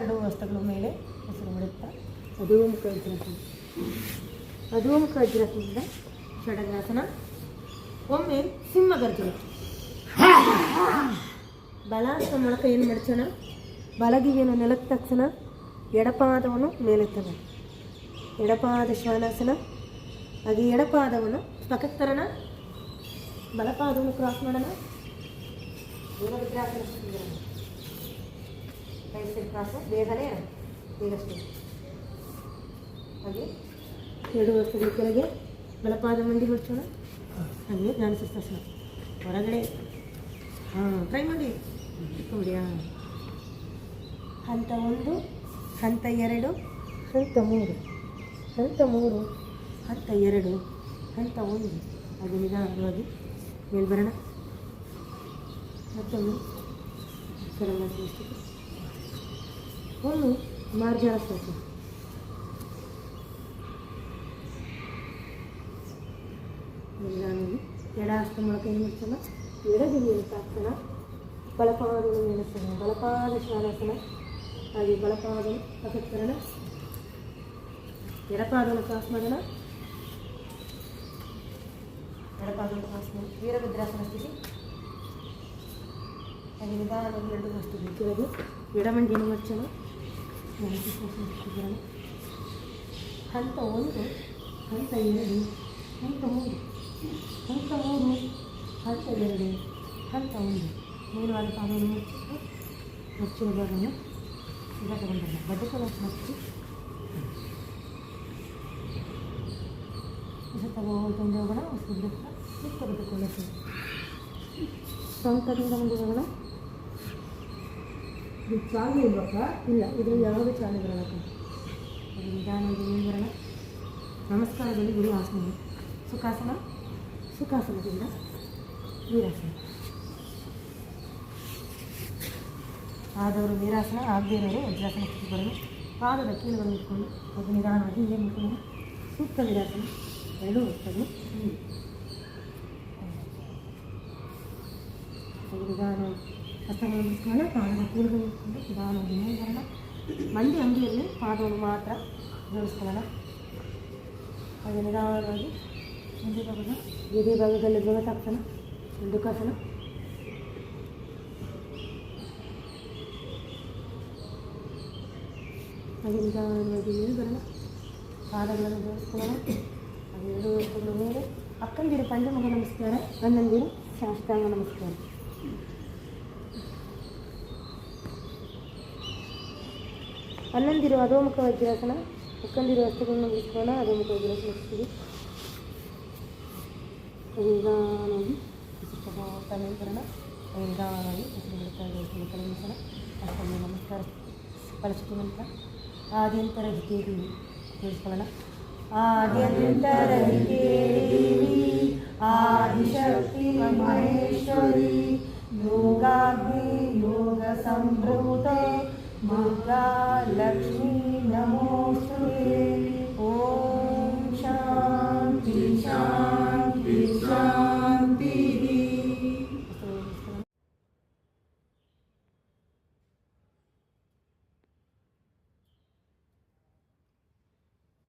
ಎರಡು ವಸ್ತುಗಳ ಮೇಲೆ ಹೆಸರು ಬಿಡುತ್ತಾ ಅಧೋಮುಖ ವಜ್ರಾಸನ. ಅಧೋಮುಖ ವಜ್ರಾಸನದಿಂದ ಷಡಂಗಾಸನ. ಒಮ್ಮೆ ಸಿಂಹಗರ್ಜನೆ. ಬಲಾಸ್ತ ಮೊಳಕ ಏನು ಮಡಚೋಣ, ಬಲಗಿವಿಯನ್ನು ನೆಲಕ್ಕೆ ತಕ್ಷಣ ಎಡಪಾದವನ್ನು ಮೇಲೆತ್ತಬೇಕು. ಎಡಪಾದ ಶ್ವಾನಾಸನ. ಹಾಗೆ ಎಡಪಾದವನ್ನು ಪಕ್ಕಕ್ಕೆ ತರೋಣ, ಬಲಪಾದವನ್ನು ಕ್ರಾಸ್ ಮಾಡೋಣ. ವೀರಭದ್ರಾಸನ ಕೈ ಸೈಡ್ ಕ್ರಾಸು, ಬೇಗನೆ ಬೇಗಷ್ಟೇ. ಹಾಗೆ ಎರಡು ವರ್ಷಗಳ ಕೆಳಗೆ ಬಲಪಾದ ಮಂಡಿ ಹೊಡ್ಸೋಣ. ಹಾಗೆ ಜ್ಞಾನಶಾಸ್ತ್ರಾಸನ ಹೊರಗಡೆ. ಟ್ರೈ ಮಾಡಿ ನೋಡಿಯಾ. ಹಂತ 1, ಹಂತ 2, ಹಂತ 3, ಹಂತ 3, ಹಂತ 2, ಹಂತ 1. ಅದು ನಿಧಾನವಾಗಿ ಮೇಲ್ಬರೋಣ. ಮತ್ತೊಂದು ಷಡಂಗಾಸನ. ಒಂದು ಮಾರ್ಜಾರಾಸನ. ನಿಧಾನವಾಗಿ ಎಡ ಹಸ್ತ ಮೂಲಕ ಏನು ಮಾಡ್ಸೋಣ, ಎಡಗಿವಿಯನ್ನು ತಾಕ್ಸೋಣ, ಬಲಪಾದವನ್ನು ಮೇಲಿಸೋಣ. ಬಲಪಾದ ಶ್ವಾನಾಸನ. ಹಾಗೆ ಬಲಪಾದ ಪಕ್ಕಕ್ಕರಣ, ಎಡಪಾದವನ್ನು ಕ್ರಾಸ್ ಮಾಡೋಣ. ಎಡಪಾದವನ್ನು ಕ್ರಾಸ್ ಮಾಡಿ ವೀರಭದ್ರಾಸನ ಸ್ಥಿತಿ. ಹಾಗೆ ನಿಧಾನವಾಗಿ ಎರಡು ವಸ್ತು ಕೆಳಗೆ ಎಡಮಂಡಿಯನ್ನು ಮರ್ಚೋಣ. ಹಂತ 1, ಹಂತ 2, ಹಂತ 3, ಹಂತ 3, ಹಂತ 2, ಹಂತ 1. ಮೇಲುವಾದ ಪಾದವನ್ನು ಮುಚ್ಚಿಟ್ಟು ಮುಚ್ಚಿನ ಭಾಗವನ್ನು ಈಗ ತಗೊಂಡಲ್ಲ ಬಡ್ಡಕಲ ಮುಚ್ಚಿ ತಗೊಂಡು ಹೋಗೋಣ. ಹೊಸದು ತೆಗೆದುಕೊಳ್ಳುತ್ತೆ. ಸ್ವಂತದಿಂದ ಮುಂದೆ ಹೋಗೋಣ. ಇದು ಚಾಲು ಇಲ್ವಕ್ಕ? ಇಲ್ಲ, ಇದರಲ್ಲಿ ಯಾವಾಗ ಚಾಲು ಬರೋಣಕ್ಕ. ಅದು ನಿಧಾನವಾಗಿ ಏನು ಬರೋಣ. ನಮಸ್ಕಾರದಲ್ಲಿ ಗುರು ಆಸನ. ಸುಖಾಸನ. ಸುಖಾಸನದಿಂದ ವೀರಾಸನ. ಆದವರು ವೀರಾಸನ, ಆಗದೇ ಇರೋರು ವಜ್ರಾಸನ ಸ್ಥಿತಿ ಬರೋದು. ಪಾದದ ಕೀಲುಗಳನ್ನು ಇಟ್ಕೊಂಡು ಅದು ನಿಧಾನವಾಗಿ ಹಿಂದೆ ಮುಟ್ಕೊಂಡು ಸೂಕ್ತ ವೀರಾಸನ. ಎರಡೂ ವಸ್ತುಗಳು ನಿಧಾನವಾಗಿ ಹಸ್ತಗಳನ್ನು ಬಿಡಿಸ್ಕೊಳ್ಳೋಣ. ಪಾದದ ಕೀಲುಗಳನ್ನು ಇಟ್ಕೊಂಡು ನಿಧಾನವಾಗಿ ಮೇಲೆ ಬರೋಣ. ಮಂಡಿ ಅಂಗಿಯಲ್ಲಿ ಪಾದವನ್ನು ಮಾತ್ರ ಜೋಡಿಸ್ಕೊಳ್ಳೋಣ. ಹಾಗೆ ನಿಧಾನವಾಗಿ ಮುಂದೆ ಭಾಗದ ಎದೆ ಭಾಗದಲ್ಲಿ ಬೃಹತಾಸನ, ದುಃಖಾಸನ. ಹಾಗೆ ನಿಧಾನವಾಗಿ ಮೇಲೆ ಬರೋಣ. ಪಾದಗಳನ್ನು ಜೋಡಿಸ್ಕೊಳ್ಳೋಣ. ಹಾಗೆ ಎರಡು ವಸ್ತುಗಳ ಮೇಲೆ ಅಕ್ಕಂದಿರು ಪಂಚಮುಖ ನಮಸ್ಕಾರ, ಅಣ್ಣಂದಿರು ಸಾಷ್ಟಾಂಗ ನಮಸ್ಕಾರ. ಅಣ್ಣಂದಿರು ಅಧೋಮುಖ ವಜ್ರಾಸನ, ಅಕ್ಕಂದಿರು ವಸ್ತುಗಳನ್ನು ಬಿಡಿಸ್ಕೊಳ್ಳೋಣ. ಅಧೋಮುಖ ವಜ್ರಾಸನ ಸ್ಥಿತಿ. ನಿಧಾನವಾಗಿ ಮೇಲ್ಬರೋಣ. ನಿಧಾನವಾಗಿ ಹೆಸರು ಬಿಡ್ತಾ ಇದೆ ಕಲಮಿಸೋಣ. ಅಷ್ಟೊಂದು ನಮಸ್ಕಾರ ಕಳಿಸ್ತೀವಿ ನಂತರ ಆದ್ಯಂತರ ಹಿತೇದೇವಿ ತಿಳಿಸ್ಕೊಳ್ಳೋಣ. ಆದ್ಯಂತರ ಹಿತೇದೇವಿ ಆದಿಶಕ್ತಿ ಮಹೇಶ್ವರಿ ಯೋಗಾಗ್ನಿ ಯೋಗ ಸಂಭೂತ ದುರ್ಗಾ ಲಕ್ಷ್ಮೀ